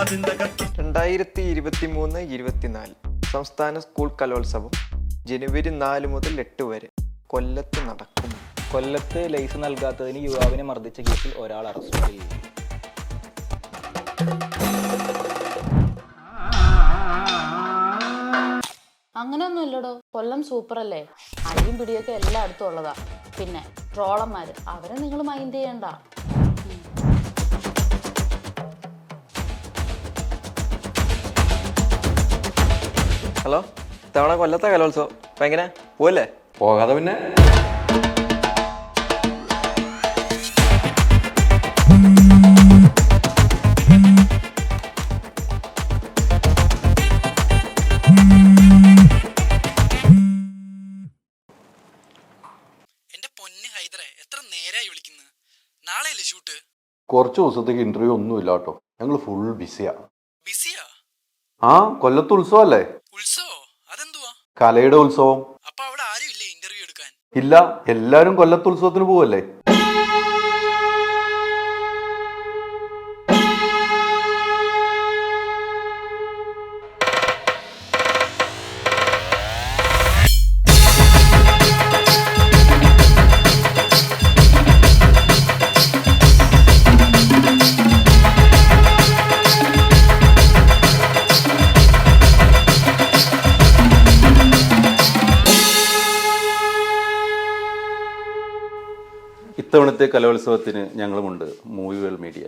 2023-24 സംസ്ഥാന സ്കൂൾ കലോത്സവം ജനുവരി 4 മുതൽ 8 വരെ കൊല്ലത്ത് നടക്കും. കൊല്ലത്ത് ലൈസ് നൽകാത്തതിന് യുവാവിനെ മർദ്ദിച്ച കേസിൽ ഒരാൾ അറസ്റ്റിൽ. അങ്ങനെയൊന്നും ഇല്ലടോ, കൊല്ലം സൂപ്പർ അല്ലേ? അടിയും പിടിയൊക്കെ എല്ലായിടത്തും ഉള്ളതാ. പിന്നെ ട്രോളന്മാര്, അവരെ നിങ്ങൾ മൈൻഡ് ചെയ്യണ്ട. ഹലോ, ഇത്തവണ കൊല്ലത്തെ കലോത്സവം ഭയങ്കര പോവല്ലേ? പോകാതെ പിന്നെ എന്റെ പൊന്ന് ഹൈദരെ, എത്ര നേരായി വിളിക്കുന്നത്? നാളെയല്ലേ ഷൂട്ട്? കുറച്ച് ദിവസത്തേക്ക് ഇന്റർവ്യൂ ഒന്നും ഇല്ല കേട്ടോ. ഞങ്ങൾ ഫുൾ ബിസിയാ. ബിസിയാ? ആ, കൊല്ലത്ത് ഉത്സവല്ലേ? ഉത്സവോ? അതെന്തുവാ? കലയുടെ ഉത്സവം. അപ്പൊ അവിടെ ആരും ഇല്ലേ ഇന്റർവ്യൂ എടുക്കാൻ? ഇല്ല, എല്ലാരും കൊല്ലത്ത് ഉത്സവത്തിന് പോവല്ലേ. ഇത്തവണത്തെ കലോത്സവത്തിന് ഞങ്ങളുമുണ്ട് മൂവി വേൾഡ് മീഡിയ.